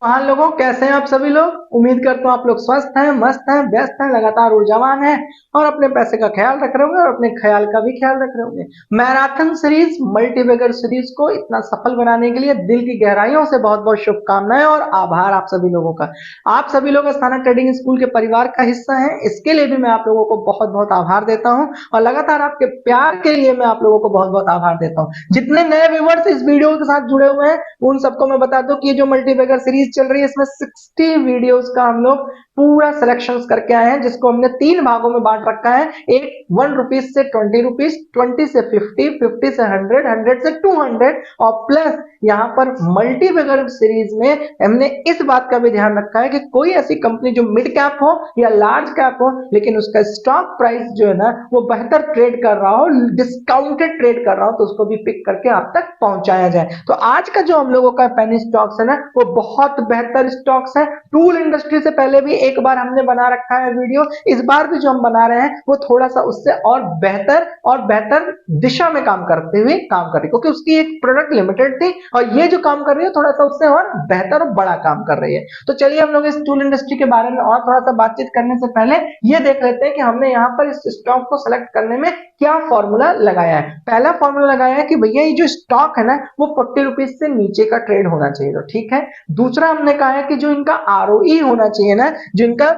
हाँ लोगों, कैसे हैं आप सभी लोग। उम्मीद करता हूँ आप लोग स्वस्थ हैं, मस्त हैं, व्यस्त हैं, लगातार ऊर्जावान हैं और अपने पैसे का ख्याल रख रहे होंगे और अपने ख्याल का भी ख्याल रख रहे होंगे। मैराथन सीरीज, मल्टीबैगर सीरीज को इतना सफल बनाने के लिए दिल की गहराइयों से बहुत बहुत शुभकामनाएं और आभार आप सभी लोगों का। आप सभी लोग अस्थाना ट्रेडिंग स्कूल के परिवार का हिस्सा हैं, इसके लिए भी मैं आप लोगों को बहुत बहुत आभार देता हूँ और लगातार आपके प्यार के लिए मैं आप लोगों को बहुत बहुत आभार देता हूँ। जितने नए व्यूवर्स इस वीडियो के साथ जुड़े हुए हैं उन सबको मैं बता दूं कि ये जो मल्टीबैगर सीरीज चल रही है इसमें 60 वीडियोस का हम लोग पूरा सिलेक्शन करके आए हैं, जिसको हमने 3 भागों में बांट रखा है। एक ₹1 से ₹20, 20 से 50, 50 से 100, 100 से 200 और प्लस यहाँ पर मल्टीबैगर सीरीज में हमने इस बात का भी ध्यान रखा है कि कोई ऐसी कंपनी जो मिड कैप हो या लार्ज कैप हो लेकिन उसका स्टॉक प्राइस जो है ना वो बेहतर ट्रेड कर रहा हो, डिस्काउंटेड ट्रेड कर रहा हो, तो उसको भी पिक करके आप तक पहुंचाया जाए। तो आज का जो हम लोगों का पेनी स्टॉक्स है ना वो बहुत बेहतर स्टॉक्स है। टूल इंडस्ट्री से पहले भी एक बार हमने बना रखा है वीडियो, इस बार भी जो हम बना रहे हैं वो थोड़ा सा उससे और बेहतर दिशा में काम करते हुए काम कर रही है, क्योंकि उसकी एक प्रोडक्ट लिमिटेड थी और ये जो काम कर रही है थोड़ा सा उससे और बेहतर और बड़ा काम कर रही है। तो चलिए हम लोग इस टूल इंडस्ट्री के बारे में और थोड़ा सा बातचीत करने से पहले ये देख लेते हैं कि हमने यहाँ पर इस स्टॉक को सेलेक्ट करने में क्या फॉर्मूला लगाया है। पहला फॉर्मूला लगाया है कि भैया ये जो स्टॉक है ना वो ₹40 से नीचे का ट्रेड होना चाहिए, तो ठीक है। दूसरा हमने कहा है कि जो इनका आरओई होना चाहिए ना, जो इनका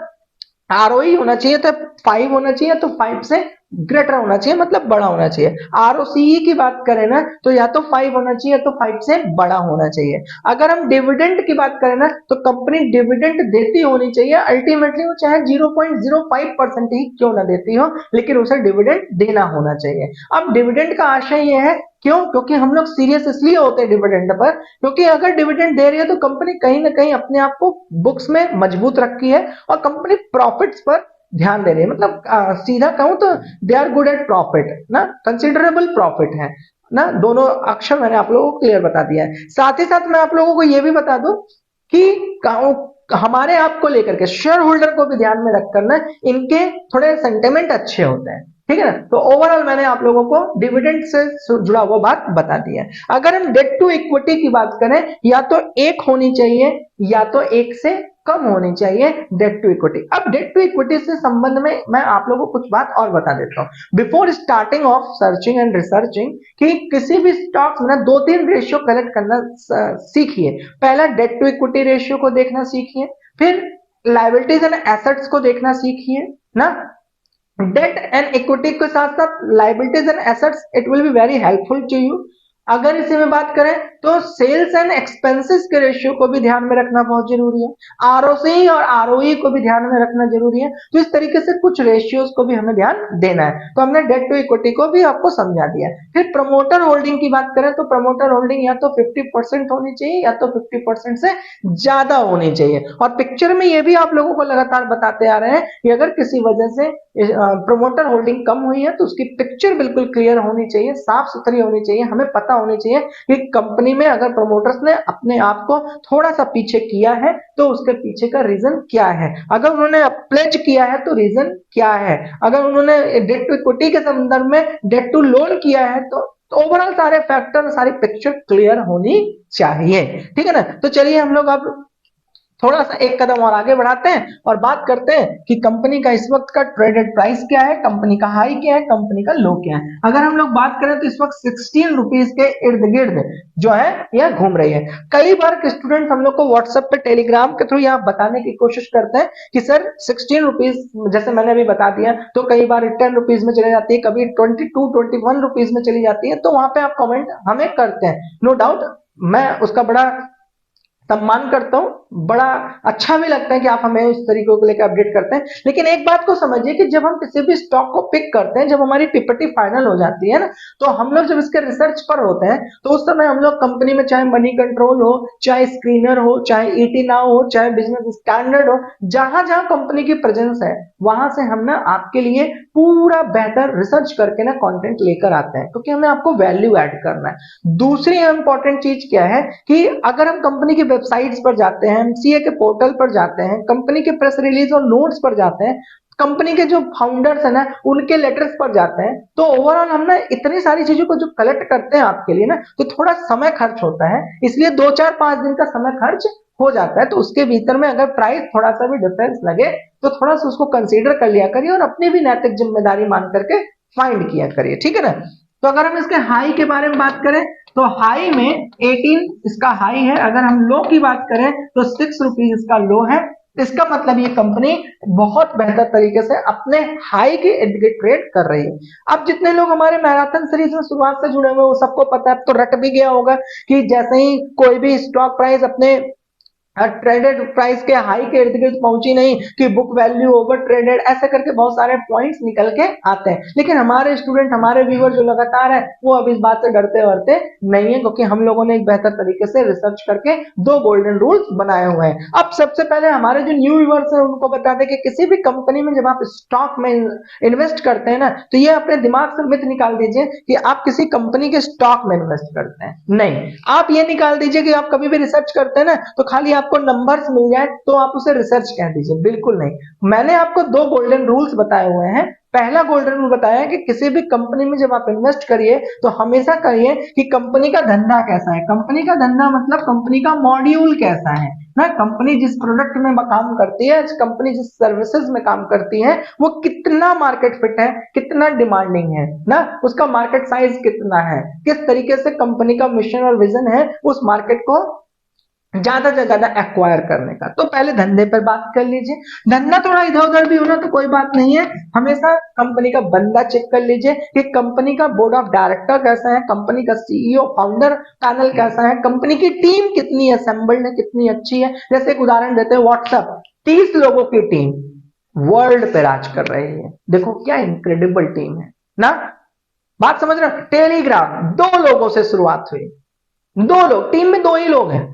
आरओई होना चाहिए तो 5 होना चाहिए, तो 5 से ग्रेटर होना चाहिए, मतलब बड़ा होना चाहिए। आरओसीई की बात करें ना तो या तो 5 होना चाहिए या तो 5 से बड़ा होना चाहिए। अगर हम डिविडेंड की बात करें ना तो कंपनी डिविडेंड देती होनी चाहिए, अल्टीमेटली वो चाहे 0.05% ही क्यों ना देती हो लेकिन उसे डिविडेंड देना होना चाहिए। अब डिविडेंड का आशय ये है, क्यों? क्योंकि हम लोग सीरियस इसलिए होते हैं डिविडेंड पर, क्योंकि अगर डिविडेंड दे रही है तो कंपनी कहीं ना कहीं अपने आप को बुक्स में मजबूत रखी है और कंपनी प्रॉफिट्स पर ध्यान दे रही है। मतलब सीधा कहूं तो they are good at profit ना, कंसिडरेबल प्रॉफिट है ना। दोनों अक्षर मैंने आप लोगों को क्लियर बता दिया है। साथ ही साथ मैं आप लोगों को यह भी बता दूं कि हमारे आप को लेकर के शेयर होल्डर को भी ध्यान में रखकर ना इनके थोड़े सेंटिमेंट अच्छे होते हैं, ठीक है ना। तो ओवरऑल मैंने आप लोगों को डिविडेंड से जुड़ा हुआ बात बता दिया है। अगर हम डेट टू इक्विटी की बात करें, या तो 1 होनी चाहिए या तो 1 से कम होनी चाहिए डेट टू इक्विटी। अब डेट टू इक्विटी से संबंध में मैं आप लोगों को कुछ बात और बता देता हूं before starting of searching and researching, कि किसी भी स्टॉक्स में 2-3 रेशियो कलेक्ट करना सीखिए। पहला डेट टू इक्विटी रेशियो को देखना सीखिए, फिर लायबिलिटीज एंड एसेट्स को देखना सीखिए ना। डेट एंड इक्विटी के साथ साथ liabilities and assets, it will be very helpful to you. अगर इसी में बात करें तो सेल्स एंड एक्सपेंसेस के रेशियो को भी ध्यान में रखना बहुत जरूरी है। आरओसी और आरओई को भी ध्यान में रखना जरूरी है। तो इस तरीके से कुछ रेशियोज को भी हमें ध्यान देना है। तो हमने डेट टू इक्विटी को भी आपको समझा दिया है। फिर प्रमोटर होल्डिंग की बात करें तो प्रमोटर होल्डिंग या तो 50% होनी चाहिए या तो 50% से ज्यादा होनी चाहिए। और पिक्चर में ये भी आप लोगों को लगातार बताते आ रहे हैं कि अगर किसी वजह से प्रोमोटर होल्डिंग कम हुई है तो उसकी पिक्चर बिल्कुल क्लियर होनी चाहिए, साफ सुथरी होनी चाहिए। हमें पता होनी चाहिए कि कंपनी में अगर प्रोमोटर्स ने अपने आप को थोड़ा सा पीछे किया है तो उसके पीछे का रीजन क्या है, अगर उन्होंने प्लेज किया है तो रीजन क्या है, अगर उन्होंने डेट टू इक्विटी के संदर्भ में डेट टू लोन किया है तो ओवरऑल सारे फैक्टर, सारी पिक्चर क्लियर होनी चाहिए, ठीक है ना। तो चलिए हम लोग अब थोड़ा सा एक कदम और आगे बढ़ाते हैं और बात करते हैं कि कंपनी का इस वक्त का ट्रेडेड प्राइस क्या है, कंपनी का हाई क्या है, कंपनी का लो क्या है। अगर हम लोग बात करें तो इस वक्त ₹16 के इर्द गिर्द जो है यह घूम रही है। कई बार स्टूडेंट हम लोग को व्हाट्सएप पे, टेलीग्राम के थ्रू यहाँ बताने की कोशिश करते हैं कि सर ₹16, जैसे मैंने अभी बता दिया, तो कई बार ₹10 में चली जाती है, कभी 22, ₹21 में चली जाती है। तो वहां पे आप कमेंट हमें करते हैं, नो डाउट मैं उसका बड़ा सम्मान करता हूँ, बड़ा अच्छा भी लगता है कि आप हमें इस तरीकों को लेकर अपडेट करते हैं। लेकिन एक बात को समझिए कि जब हम किसी भी स्टॉक को पिक करते हैं, जब हमारी पीपीटी फाइनल हो जाती है ना, तो हम लोग जब इसके रिसर्च पर होते हैं तो उस समय हम लोग कंपनी में चाहे मनी कंट्रोल हो, चाहे स्क्रीनर हो, चाहे ईटी नाउ हो, चाहे बिजनेस स्टैंडर्ड हो, जहां जहां कंपनी की प्रेजेंस है वहां से हम ना आपके लिए पूरा बेहतर रिसर्च करके ना कंटेंट लेकर आते हैं, क्योंकि हमें आपको वैल्यू ऐड करना है। दूसरी इंपॉर्टेंट चीज क्या है कि अगर हम कंपनी की वेबसाइट्स पर जाते हैं, एमसीए के पोर्टल पर जाते हैं, कंपनी के प्रेस रिलीज और नोट्स पर जाते हैं, कंपनी के जो फाउंडर्स है ना उनके लेटर्स पर जाते हैं, तो ओवरऑल हम ना इतनी सारी चीजों को जो कलेक्ट करते हैं आपके लिए ना, तो थोड़ा समय खर्च होता है, इसलिए 2-4-5 दिन का समय खर्च हो जाता है, तो उसके भीतर में अगर प्राइस थोड़ा सा भी डिफरेंस लगे तो थोड़ा सा उसको कंसीडर कर लिया करिए और अपनी भी नैतिक जिम्मेदारी मान करके फाइंड किया करिए, ठीक है ना। तो अगर हम इसके हाई के बारे में बात करें तो हाई में 18 इसका हाई है, अगर हम लो की बात करें तो 6 रुपीज इसका लो है। इसका मतलब ये कंपनी बहुत बेहतर तरीके से अपने हाई के इर्द गिर्द ट्रेड कर रही है। अब जितने लोग हमारे मैराथन सीरीज में शुरुआत से जुड़े हुए वो सबको पता है, तो रट भी गया होगा कि जैसे ही कोई भी स्टॉक प्राइस अपने ट्रेडेड प्राइस के हाई के इर्द गिर्द पहुंची नहीं कि बुक वैल्यू ओवर ट्रेडेड, ऐसे करके बहुत सारे पॉइंट्स निकल के आते हैं। लेकिन हमारे स्टूडेंट, हमारे व्यूअर जो लगातार है वो अब इस बात से डरते वरते नहीं है, क्योंकि हम लोगों ने एक बेहतर तरीके से रिसर्च करके 2 गोल्डन रूल्स बनाए हुए हैं। अब सबसे पहले हमारे जो न्यू व्यूअर्स है उनको बता दें कि किसी भी कंपनी में जब आप स्टॉक में इन्वेस्ट करते हैं ना, तो ये अपने दिमाग से मिथ निकाल दीजिए कि आप किसी कंपनी के स्टॉक में इन्वेस्ट करते हैं। नहीं, आप ये निकाल दीजिए कि आप कभी भी रिसर्च करते हैं ना तो खाली आपको नंबर्स मिल जाए तो आप उसे रिसर्च कह दीजिए, बिल्कुल नहीं। मैंने आपको 2 गोल्डन रूल्स बताए हुए हैं। पहला गोल्डन रूल बताया है कि किसी भी कंपनी में जब आप इन्वेस्ट करिए तो हमेशा करिए कि कंपनी का धंधा कैसा है। कंपनी का धंधा मतलब कंपनी का मॉड्यूल कैसा है ना, कंपनी जिस प्रोडक्ट में काम करती है, कंपनी जिस सर्विसेज में काम करती है वो कितना मार्केट फिट है, कितना डिमांडिंग है ना, उसका मार्केट साइज कितना है, किस तरीके से कंपनी का मिशन और विजन है उस मार्केट को ज्यादा से ज्यादा एक्वायर करने का। तो पहले धंधे पर बात कर लीजिए। धंधा थोड़ा इधर उधर भी होना तो कोई बात नहीं है, हमेशा कंपनी का बंदा चेक कर लीजिए कि कंपनी का बोर्ड ऑफ डायरेक्टर कैसा है, कंपनी का सीईओ फाउंडर पैनल कैसा है, कंपनी की टीम कितनी असेंबल्ड है, कितनी अच्छी है। जैसे एक उदाहरण देते हैं, व्हाट्सएप 30 लोगों की टीम वर्ल्ड पे राज कर रही है, देखो क्या इनक्रेडिबल टीम है ना। बात समझ रहे हो। टेलीग्राम 2 लोगों से शुरुआत हुई, 2 लोग, टीम में 2 ही लोग हैं,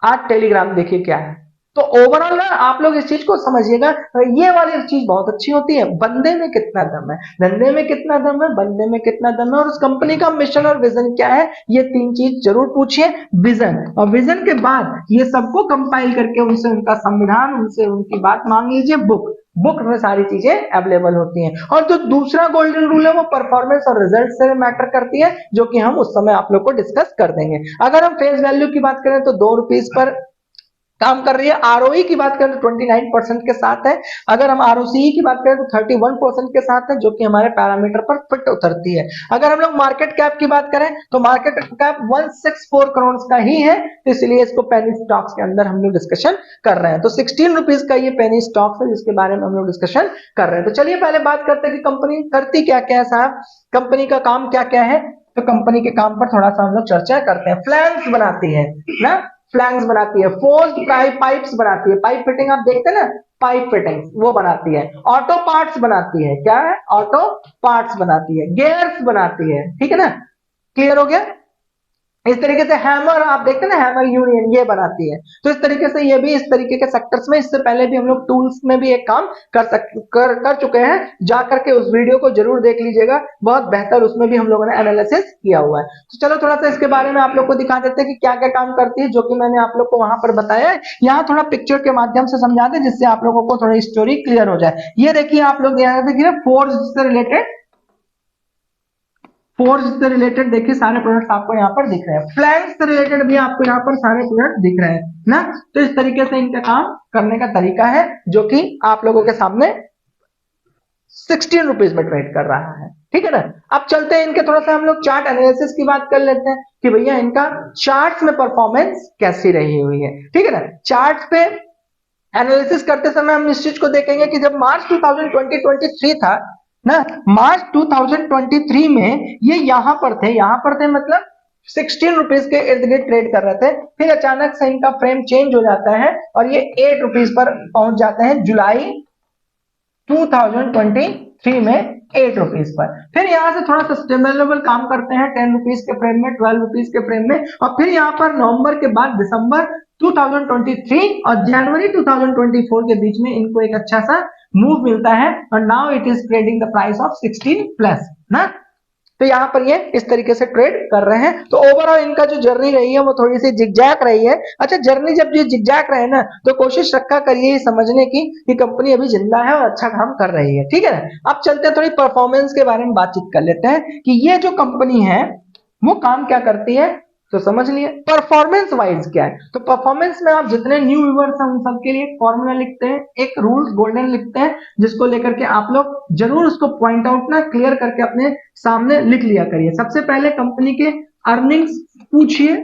आज टेलीग्राम देखिए क्या है। तो ओवरऑल ना आप लोग इस चीज को समझिएगा, ये वाली चीज बहुत अच्छी होती है, बंदे में कितना दम है, धंधे में कितना दम है, बंदे में कितना दम है, और उस कंपनी का मिशन और विजन क्या है, ये 3 चीज जरूर पूछिए। विजन और विजन के बाद ये सबको कंपाइल करके उनसे उनका संविधान, उनसे उनकी बात मांग लीजिए। बुक में सारी चीजें अवेलेबल होती हैं। और जो दूसरा गोल्डन रूल है वो परफॉर्मेंस और रिजल्ट से मैटर करती है, जो कि हम उस समय आप लोग को डिस्कस कर देंगे। अगर हम फेस वैल्यू की बात करें तो 2 रुपीज पर काम कर रही है। आरओई की बात करें तो 29% के साथ है। अगर हम आरओसीई की बात करें तो 31% के साथ है, जो कि हमारे पैरामीटर पर फिट उतरती है। अगर हम लोग मार्केट कैप की बात करें तो मार्केट कैप 164 करोड़ का ही है, तो इसलिए इसको पेनी स्टॉक्स के अंदर हम लोग डिस्कशन कर रहे हैं। तो 16 रुपीज का ये पेनी स्टॉक्स है जिसके बारे में हम लोग डिस्कशन कर रहे हैं। तो चलिए पहले बात करते हैं कि कंपनी करती क्या क्या है साहब, कंपनी का काम क्या क्या है। तो कंपनी के काम पर थोड़ा सा हम लोग चर्चा करते हैं। फ्लैंक्स बनाती है ना, फ्लैंक्स बनाती है, फोर्स्ड पाइप्स बनाती है, पाइप फिटिंग आप देखते हैं ना, पाइप फिटिंग वो बनाती है। ऑटो पार्ट्स बनाती है, क्या है, ऑटो पार्ट्स बनाती है। गियर्स बनाती है, ठीक है ना, क्लियर हो गया। इस तरीके से हैमर आप देखते हैं ना, हैमर यूनियन ये बनाती है। तो इस तरीके से ये भी इस तरीके के सेक्टर्स में, इससे पहले भी हम लोग टूल्स में भी एक काम कर चुके हैं, जाकर के उस वीडियो को जरूर देख लीजिएगा, बहुत बेहतर उसमें भी हम लोगों ने एनालिसिस किया हुआ है। तो चलो थोड़ा सा इसके बारे में आप लोग को दिखा देते हैं कि क्या क्या काम करती है, जो कि मैंने आप लोग को वहां पर बताया है। यहाँ थोड़ा पिक्चर के माध्यम से समझा दे जिससे आप लोगों को थोड़ी स्टोरी क्लियर हो जाए। ये देखिए आप लोग यहाँ देखिए फोर्स से रिलेटेड, फोर्स से रिलेटेड देखिए सारे प्रोडक्ट्स आपको यहाँ पर दिख रहे हैं। फ्लैंक्स से रिलेटेड भी आपको यहाँ पर सारे प्रोडक्ट दिख रहे हैं ना। तो इस तरीके से इनका काम करने का तरीका है, जो कि आप लोगों के सामने 16 रुपीज में ट्रेड कर रहा है, ठीक है ना। अब चलते हैं इनके थोड़ा सा हम लोग चार्ट एनालिसिस की बात कर लेते हैं कि भैया इनका चार्ट्स में परफॉर्मेंस कैसी रही हुई है, ठीक है ना। चार्ट्स पे एनालिसिस करते समय हम इस चीज को देखेंगे कि जब मार्च 2023 था ना, मार्च 2023 में ये यहां पर थे मतलब 16 रुपीज के इर्द गिर्द ट्रेड कर रहे थे। फिर अचानक से इनका फ्रेम चेंज हो जाता है और ये 8 रुपीज पर पहुंच जाते हैं जुलाई 2023 में 8 रुपीज पर। फिर यहां से थोड़ा सस्टेनेबल काम करते हैं 10 रुपीज के फ्रेम में, 12 रुपीज के फ्रेम में, और फिर यहां पर नवंबर के बाद दिसंबर 2023 और जनवरी 2024 के बीच में इनको एक अच्छा सा मूव मिलता है और now it is trading the price of 16 plus ना। तो यहाँ पर ये इस तरीके से ट्रेड कर रहे हैं। तो ओवरऑल इनका जो जर्नी रही है वो थोड़ी सी जिगजैग रही है। अच्छा, जर्नी जब ये जिगजैग रहे ना तो कोशिश रखा करिए समझने की कि कंपनी अभी जिंदा है और अच्छा काम कर रही है, ठीक है ना। अब चलते हैं थोड़ी परफॉर्मेंस के बारे में बातचीत कर लेते हैं कि ये जो कंपनी है वो काम क्या करती है। तो समझ लिए परफॉर्मेंस वाइज क्या है। तो परफॉर्मेंस में आप जितने न्यू व्यूअर्स हैं उन सबके लिए फॉर्मूला लिखते हैं, एक रूल्स गोल्डन लिखते हैं, जिसको लेकर के आप लोग जरूर उसको पॉइंट आउट ना क्लियर करके अपने सामने लिख लिया करिए। सबसे पहले कंपनी के अर्निंग्स पूछिए,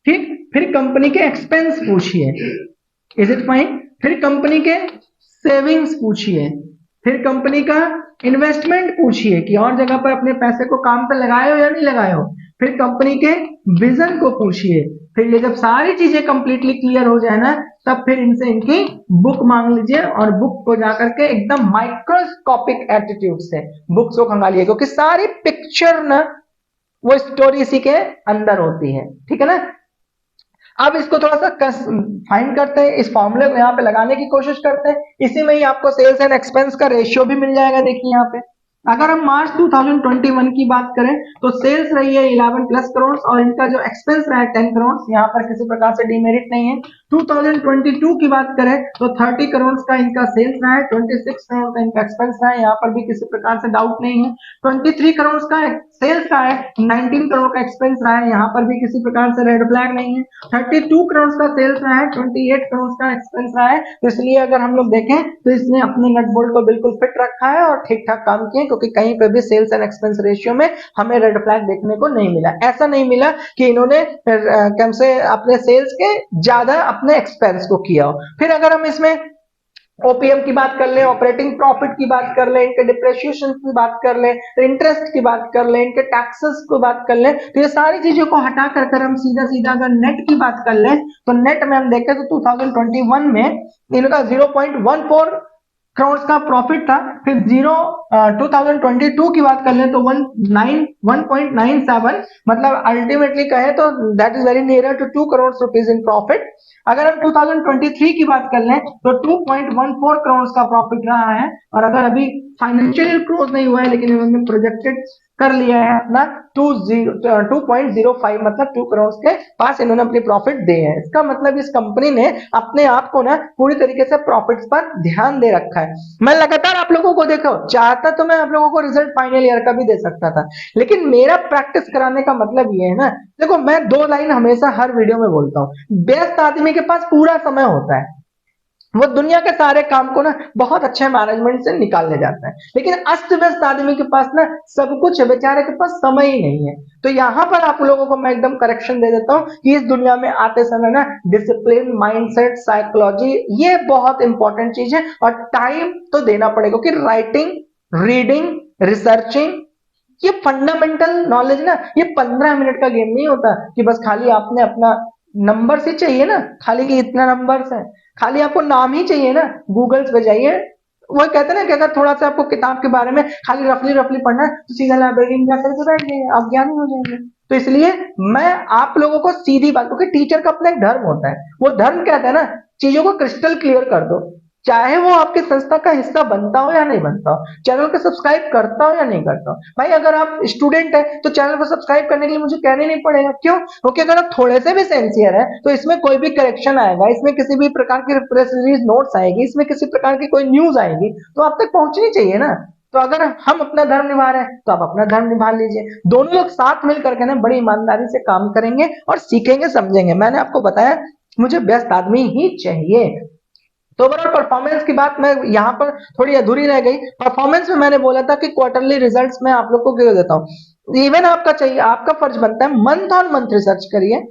ठीक, फिर कंपनी के एक्सपेंस पूछिए, इज इट फाइन, फिर कंपनी के सेविंग्स पूछिए, फिर कंपनी का इन्वेस्टमेंट पूछिए कि और जगह पर अपने पैसे को काम पे लगाए हो या नहीं लगाए हो, फिर कंपनी के विजन को पूछिए। फिर ये जब सारी चीजें कंप्लीटली क्लियर हो जाए ना, तब फिर इनसे इनकी बुक मांग लीजिए और बुक को जाकर के एकदम माइक्रोस्कोपिक एटीट्यूड से बुक्स को खंगालिए, क्योंकि सारी पिक्चर ना वो स्टोरी इसी के अंदर होती है, ठीक है ना। अब इसको थोड़ा सा फाइंड करते हैं, इस फॉर्मूले को यहाँ पे लगाने की कोशिश करते हैं। इसी में ही आपको सेल्स एंड एक्सपेंस का रेशियो भी मिल जाएगा। देखिए यहाँ पे अगर हम मार्च 2021 की बात करें तो सेल्स रही है 11 प्लस करोड़ और इनका जो एक्सपेंस रहा है 10 करोड़, यहाँ पर किसी प्रकार से डिमेरिट नहीं है। 2022 की बात करें तो 30 करोड़ का इनका सेल्स रहा है, 26 करोड़ का इनका एक्सपेंस रहा है, यहाँ पर भी किसी प्रकार से डाउट नहीं है। 23 करोड़ का सेल्स रहा है, 19 करोड़ का एक्सपेंस रहा है, यहाँ पर भी किसी प्रकार से रेड फ्लैग नहीं है। 32 करोड़ का सेल्स रहा है, 28 करोड़ का एक्सपेंस रहा है, तो इसलिए अगर हम लोग देखें तो इसने अपने नट बोल्ट को बिल्कुल फिट रखा है और ठीक ठाक काम किए, क्योंकि कहीं पे भी सेल्स एंड एक्सपेंस रेशियो में हमें रेड फ्लैग देखने को नहीं मिला। ऐसा नहीं मिला कि इन्होंने कम से अपने सेल्स के ज्यादा अपने एक्सपेंस को किया हो। फिर अगर हम इसमें ओपीएम की बात कर लें, ऑपरेटिंग प्रॉफिट की बात कर लें, इनके डिप्रेशिएशन की बात कर लें, इंटरेस्ट की बात कर लें, इनके टैक्सेस को बात कर लें, तो ये सारी चीजों को हटा कर हम सीधा सीधा अगर नेट की बात कर लें तो नेट में हम देखें तो 2021 में इनका 0.14 करोड़ का प्रॉफिट था। फिर 2022 की बात कर लें तो 1.97, मतलब अल्टीमेटली कहे तो that is very near to 2 crore rupees in profit. अगर हम 2023 की बात कर लें तो 2.14 करोड़ का प्रॉफिट रहा है, और अगर अभी फाइनेंशियल क्लोज नहीं हुआ है लेकिन इन्होंने प्रोजेक्टेड कर लिया है अपना 2.05, मतलब 2 करोड़ के पास इन्होंने अपनी प्रॉफिट दे है। इसका मतलब इस कंपनी ने अपने आप को ना पूरी तरीके से प्रॉफिट्स पर ध्यान दे रखा है। मैं लगातार आप लोगों को देखो चाहता तो मैं आप लोगों को रिजल्ट फाइनल ईयर का भी दे सकता था, लेकिन मेरा प्रैक्टिस कराने का मतलब ये है ना, देखो मैं 2 लाइन हमेशा हर वीडियो में बोलता हूँ, व्यस्त आदमी के पास पूरा समय होता है, वो दुनिया के सारे काम को ना बहुत अच्छे मैनेजमेंट से निकालने जाता है, लेकिन अस्त व्यस्त आदमी के पास ना सब कुछ है, बेचारे के पास समय ही नहीं है। तो यहाँ पर आप लोगों को मैं एकदम करेक्शन दे देता हूँ कि इस दुनिया में आते समय ना डिसिप्लिन, माइंडसेट, साइकोलॉजी ये बहुत इंपॉर्टेंट चीज है, और टाइम तो देना पड़ेगा, क्योंकि राइटिंग, रीडिंग, रिसर्चिंग, ये फंडामेंटल नॉलेज ना ये 15 मिनट का गेम नहीं होता कि बस खाली आपने अपना नंबर से चाहिए ना, खाली कि इतना नंबर्स है, खाली आपको नाम ही चाहिए ना, गूगल पे जाइए। वो कहते हैं ना कि अगर थोड़ा सा आपको किताब के बारे में खाली रफली रफली पढ़ना है तो सीधा लाइब्रेरी में जाकर के बैठ जाइए, आप ज्ञानी हो जाएंगे। तो इसलिए मैं आप लोगों को सीधी बात, क्योंकि टीचर का अपना एक धर्म होता है, वो धर्म कहता है ना चीजों को क्रिस्टल क्लियर कर दो, चाहे वो आपके संस्था का हिस्सा बनता हो या नहीं बनता हो, चैनल को सब्सक्राइब करता हो या नहीं करता हो। भाई अगर आप स्टूडेंट है तो चैनल को सब्सक्राइब करने के लिए मुझे कहने नहीं पड़ेगा, क्यों? क्योंकि अगर आप थोड़े से भी सेंसियर है तो इसमें कोई भी करेक्शन आएगा, इसमें किसी भी प्रकार की प्रेस रिलीज नोट्स आएगी, इसमें किसी प्रकार की कोई न्यूज आएगी तो आप तक पहुंचनी चाहिए ना। तो अगर हम अपना धर्म निभा रहे हैं तो आप अपना धर्म निभा लीजिए, दोनों लोग साथ मिल करके ना बड़ी ईमानदारी से काम करेंगे और सीखेंगे, समझेंगे। मैंने आपको बताया मुझे व्यस्त आदमी ही चाहिए। तो ओवरऑल परफॉर्मेंस की बात मैं यहाँ पर थोड़ी अधूरी रह गई। परफॉर्मेंस में मैंने बोला था कि क्वार्टरली रिजल्ट्स में आप लोग को क्यों देता हूँ, इवन आपका चाहिए, आपका फर्ज बनता है मंथ ऑन मंथ रिसर्च करिए,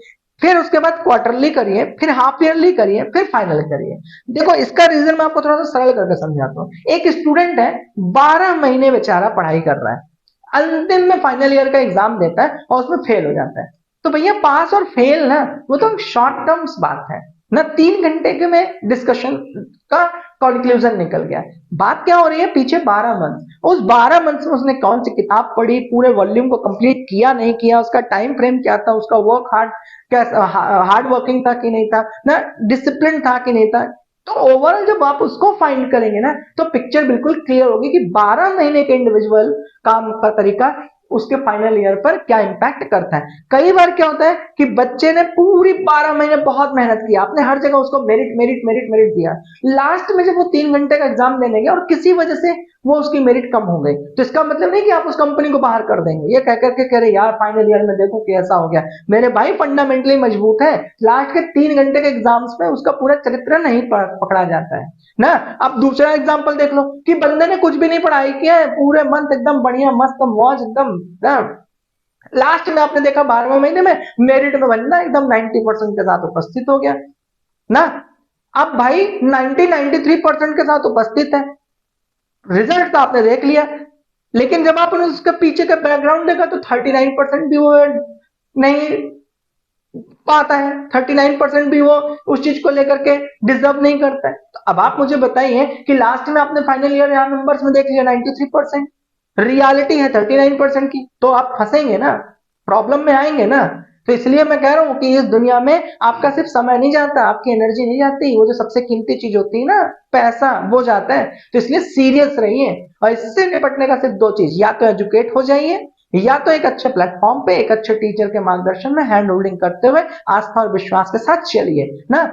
फिर उसके बाद क्वार्टरली करिए, फिर हाफ ईयरली करिए, फिर फाइनल करिए। देखो इसका रीजन मैं आपको थोड़ा सा सरल करके समझाता हूँ। एक स्टूडेंट है 12 महीने बेचारा पढ़ाई कर रहा है, अंतिम में फाइनल ईयर का एग्जाम देता है और उसमें फेल हो जाता है, तो भैया पास और फेल ना वो तो शॉर्ट टर्म्स बात है ना, 3 घंटे के में डिस्कशन का कंक्लूजन निकल गया। बात क्या हो रही है पीछे 12 मंथ, उस 12 मंथ में उसने कौन सी किताब पढ़ी, पूरे वॉल्यूम को कंप्लीट किया नहीं किया, उसका टाइम फ्रेम क्या था, उसका वर्क हार्ड वर्किंग था कि नहीं था ना, डिसिप्लिन था कि नहीं था। तो ओवरऑल जब आप उसको फाइंड करेंगे ना तो पिक्चर बिल्कुल क्लियर होगी कि 12 महीने के इंडिविजुअल काम का तरीका उसके फाइनल ईयर पर क्या इंपैक्ट करता है। कई बार क्या होता है कि बच्चे ने पूरी 12 महीने बहुत मेहनत किया, आपने हर जगह उसको मेरिट मेरिट मेरिट मेरिट दिया, लास्ट में जब वो 3 घंटे का एग्जाम देने गए और किसी वजह से वो उसकी मेरिट कम हो गई, तो इसका मतलब नहीं कि आप उस कंपनी को बाहर कर देंगे ये कह करके कह रहे यार फाइनल ईयर में देखो कैसा हो गया। मेरे भाई फंडामेंटली मजबूत है, लास्ट के 3 घंटे के एग्जाम्स में उसका पूरा चरित्र नहीं पकड़ा जाता है ना। अब दूसरा एग्जाम्पल देख लो कि बंदे ने कुछ भी नहीं पढ़ाई किया है, पूरे मंथ एकदम बढ़िया मस्त मौज एकदम, लास्ट में आपने देखा 12वें महीने में मेरिट में बंदा एकदम 90% के साथ उपस्थित हो गया ना। अब भाई 93% के साथ उपस्थित है, रिजल्ट तो आपने देख लिया, लेकिन जब आपने उसके पीछे का बैकग्राउंड देखा तो 39% भी वो नहीं पाता है, 39% भी वो उस चीज को लेकर के डिजर्व नहीं करता है। तो अब आप मुझे बताइए कि लास्ट में आपने फाइनल ईयर यहाँ नंबर्स में देख लिया 93%, रियलिटी है 39% की, तो आप फंसेंगे ना, प्रॉब्लम में आएंगे ना। तो इसलिए मैं कह रहा हूं कि इस दुनिया में आपका सिर्फ समय नहीं जाता, आपकी एनर्जी नहीं जाती, वो जो सबसे कीमती चीज होती है ना पैसा, वो जाता है। तो इसलिए सीरियस रहिए, और इससे निपटने का सिर्फ 2 चीज, या तो एजुकेट हो जाइए, या तो एक अच्छे प्लेटफॉर्म पे एक अच्छे टीचर के मार्गदर्शन में हैंड होल्डिंग करते हुए आस्था और विश्वास के साथ चलिए ना।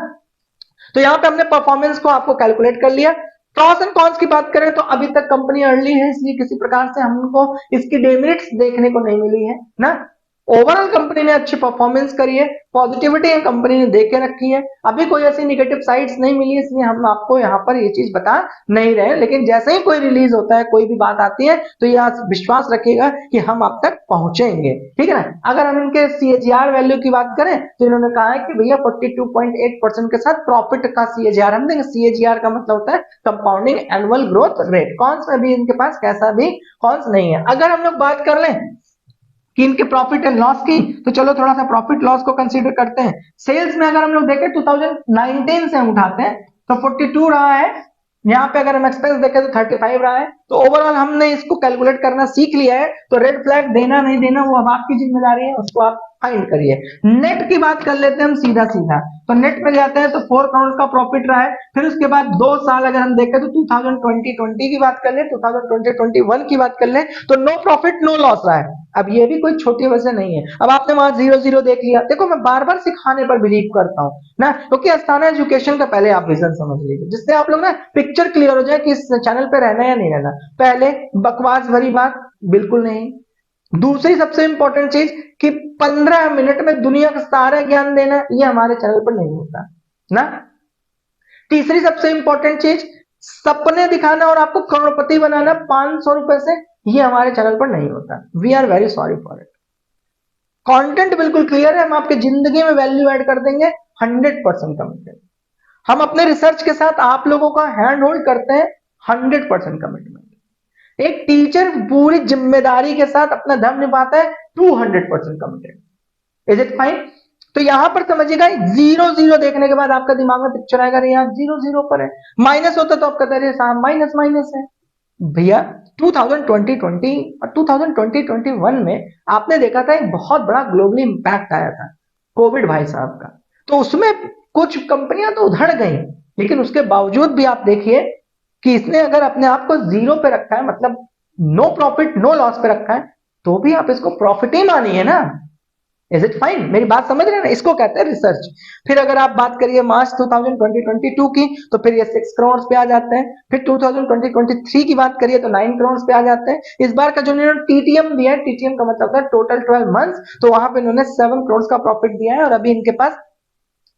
तो यहाँ पे हमने परफॉर्मेंस को आपको कैलकुलेट कर लिया। प्रॉस एंड कॉन्स की बात करें तो अभी तक कंपनी अर्ली है, इसलिए किसी प्रकार से हमको इसकी डेमेरिट्स देखने को नहीं मिली है ना। ओवरऑल कंपनी ने अच्छी परफॉर्मेंस करी है, पॉजिटिविटी कंपनी ने देख के रखी है, अभी कोई ऐसी निगेटिव साइड्स नहीं मिली, इसलिए हम आपको यहाँ पर ये चीज बता नहीं रहे। लेकिन जैसे ही कोई रिलीज होता है, कोई भी बात आती है, तो यह विश्वास रखिएगा कि हम आप तक पहुंचेंगे, ठीक है ना। अगर हम इनके सीएजीआर वैल्यू की बात करें तो इन्होंने कहा है कि भैया 42.8% के साथ प्रॉफिट का सीएजीआर हम देंगे। सीएजीआर का मतलब होता है कंपाउंडिंग एनुअल ग्रोथ रेट। कौन सा भी इनके पास कैसा भी कौन नहीं है। अगर हम लोग बात कर लें कि इनके प्रॉफिट एंड लॉस की, तो चलो थोड़ा सा प्रॉफिट लॉस को कंसीडर करते हैं। सेल्स में अगर हम लोग देखें 2019 से हम उठाते हैं तो 42 रहा है, यहाँ पे अगर हम एक्सपेंस देखें तो 35 रहा है। तो ओवरऑल हमने इसको कैलकुलेट करना सीख लिया है, तो रेड फ्लैग देना नहीं देना वो अब आपकी जिम्मेदारी है, उसको आप फाइंड करिए। नेट की बात कर लेते हैं हम सीधा सीधा, तो नेट में जाते हैं तो 4 करोड़ का प्रॉफिट रहा है। फिर उसके बाद 2 साल अगर हम देखें तो 2020 की बात कर ले, 2021 की बात कर ले, तो नो प्रॉफिट नो लॉस रहा है। अब ये भी कोई छोटी वजह नहीं है। अब आपने वहां 0-0 देख लिया, देखो मैं बार बार सिखाने पर बिलीव करता हूँ ना, क्योंकि अस्थाना एजुकेशन का पहले आप विजन समझ लीजिए, जिससे आप लोग ना पिक्चर क्लियर हो जाए कि इस चैनल पे रहना है या नहीं रहना। पहले बकवास भरी बात बिल्कुल नहीं। दूसरी सबसे इंपॉर्टेंट चीज कि 15 मिनट में दुनिया का सारा ज्ञान देना, ये हमारे चैनल पर नहीं होता ना। तीसरी सबसे इंपॉर्टेंट चीज, सपने दिखाना और आपको करोड़पति बनाना 500 रुपए से, ये हमारे चैनल पर नहीं होता। We are very sorry for it. Content बिल्कुल क्लियर है, हम आपकी जिंदगी में वैल्यू ऐड कर देंगे 100% कमिटेड। हम अपने रिसर्च के साथ आप लोगों का हैंड होल्ड करते हैं 100% कमिटमेंट। एक टीचर पूरी जिम्मेदारी के साथ अपना धर्म निभाता है 200% कमिटेड। Is it fine. तो यहां पर समझिएगा 0-0 देखने के बाद आपका दिमाग में पिक्चर आएगा यार 0-0 पर है, माइनस होता तो आप कहते हैं साहब माइनस माइनस है। भैया 2020 और 2021 में आपने देखा था एक बहुत बड़ा ग्लोबली इंपैक्ट आया था, कोविड भाई साहब का। तो उसमें कुछ कंपनियां तो उधड़ गई, लेकिन उसके बावजूद भी आप देखिए कि इसने अगर अपने आप को 0 पे रखा है, मतलब नो प्रॉफिट नो लॉस पे रखा है, तो भी आप इसको प्रॉफिट ही मानिए ना। Is it fine. मेरी बात समझ रहे हैं ना, इसको कहते हैं रिसर्च। फिर अगर आप बात करिए मार्च 2022 की, तो फिर ये 6 करोड़ पे आ जाते हैं। फिर 2023 की बात करिए तो 9 करोड़ पे आ जाते हैं। इस बार का जो इन्होंने टीटीएम दिया है, टीटीएम का मतलब है टोटल 12 मंथ्स, तो वहां पे इन्होंने 7 करोड़ का प्रॉफिट दिया है, और अभी इनके पास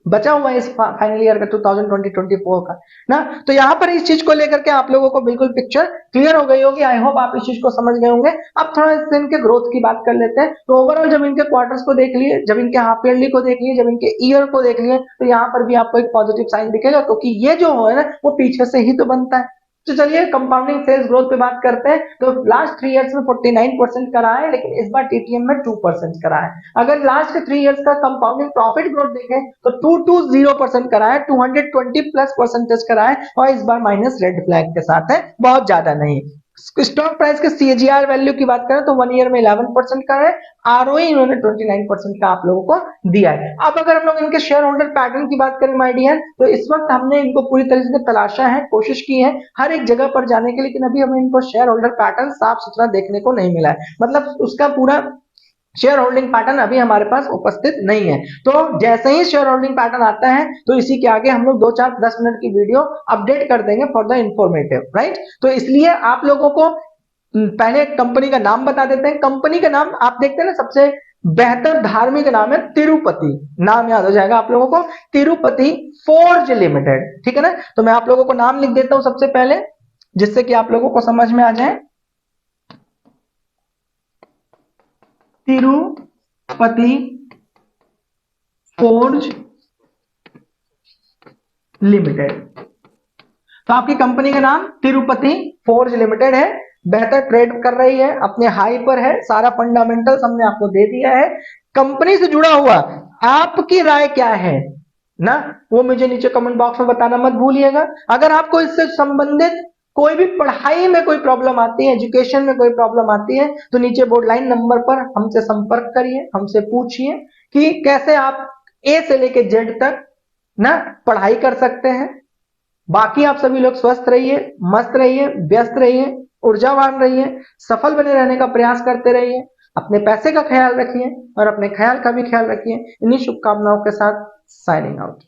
बचा हुआ है इस फाइनल ईयर का 2020-24 का ना। तो यहाँ पर इस चीज को लेकर के आप लोगों को बिल्कुल पिक्चर क्लियर हो गई होगी। आई होप आप इस चीज को समझ गए होंगे। अब थोड़ा इससे इनके ग्रोथ की बात कर लेते हैं। तो ओवरऑल जब इनके क्वार्टर्स को देख लिए, जब इनके हाफ ईयरली को देख लिए, जब इनके ईयर को देख लिए, तो यहाँ पर भी आपको एक पॉजिटिव साइन दिखेगा, क्योंकि ये जो है ना वो पीछे से ही तो बनता है। तो चलिए कंपाउंडिंग सेल्स ग्रोथ पे बात करते हैं। तो लास्ट 3 इयर्स में 49% करा है, लेकिन इस बार टीटीएम में 2% करा है। अगर लास्ट के 3 इयर्स का कंपाउंडिंग प्रॉफिट ग्रोथ देखें तो 220% करा है, 220 प्लस परसेंटेज करा है, और इस बार माइनस रेड फ्लैग के साथ है, बहुत ज्यादा नहीं। स्टॉक प्राइस के सीएजीआर वैल्यू की बात करें तो 1 ईयर में 11% का है, आरओई इन्होंने 29% का आप लोगों को दिया है। अब अगर हम लोग इनके शेयर होल्डर पैटर्न की बात करें माय डियर, तो इस वक्त हमने इनको पूरी तरीके से तलाशा है, कोशिश की है हर एक जगह पर जाने की, लेकिन अभी हमें इनको शेयर होल्डर पैटर्न साफ सुथरा देखने को नहीं मिला है। मतलब उसका पूरा शेयर होल्डिंग पैटर्न अभी हमारे पास उपस्थित नहीं है। तो जैसे ही शेयर होल्डिंग पैटर्न आता है तो इसी के आगे हम लोग 2-4-10 मिनट की वीडियो अपडेट कर देंगे फॉर द इंफॉर्मेटिव, राइट। तो इसलिए आप लोगों को पहले कंपनी का नाम बता देते हैं। कंपनी का नाम आप देखते हैं ना, सबसे बेहतर धार्मिक नाम है तिरुपति, नाम याद हो जाएगा आप लोगों को, तिरुपति फोर्ज लिमिटेड, ठीक है ना। तो मैं आप लोगों को नाम लिख देता हूं सबसे पहले, जिससे कि आप लोगों को समझ में आ जाए। तिरुपति फोर्ज लिमिटेड, तो आपकी कंपनी का नाम तिरुपति फोर्ज लिमिटेड है, बेहतर ट्रेड कर रही है, अपने हाई पर है, सारा फंडामेंटल्स हमने आपको दे दिया है। कंपनी से जुड़ा हुआ आपकी राय क्या है ना, वो मुझे नीचे कमेंट बॉक्स में बताना मत भूलिएगा। अगर आपको इससे संबंधित कोई भी पढ़ाई में कोई प्रॉब्लम आती है, एजुकेशन में कोई प्रॉब्लम आती है, तो नीचे बोर्ड लाइन नंबर पर हमसे संपर्क करिए, हमसे पूछिए कि कैसे आप ए से लेके जेड तक ना पढ़ाई कर सकते हैं। बाकी आप सभी लोग स्वस्थ रहिए, मस्त रहिए, व्यस्त रहिए, ऊर्जावान रहिए, सफल बने रहने का प्रयास करते रहिए, अपने पैसे का ख्याल रखिए और अपने ख्याल का भी ख्याल रखिए। इन्हीं शुभकामनाओं के साथ साइनिंग आउट।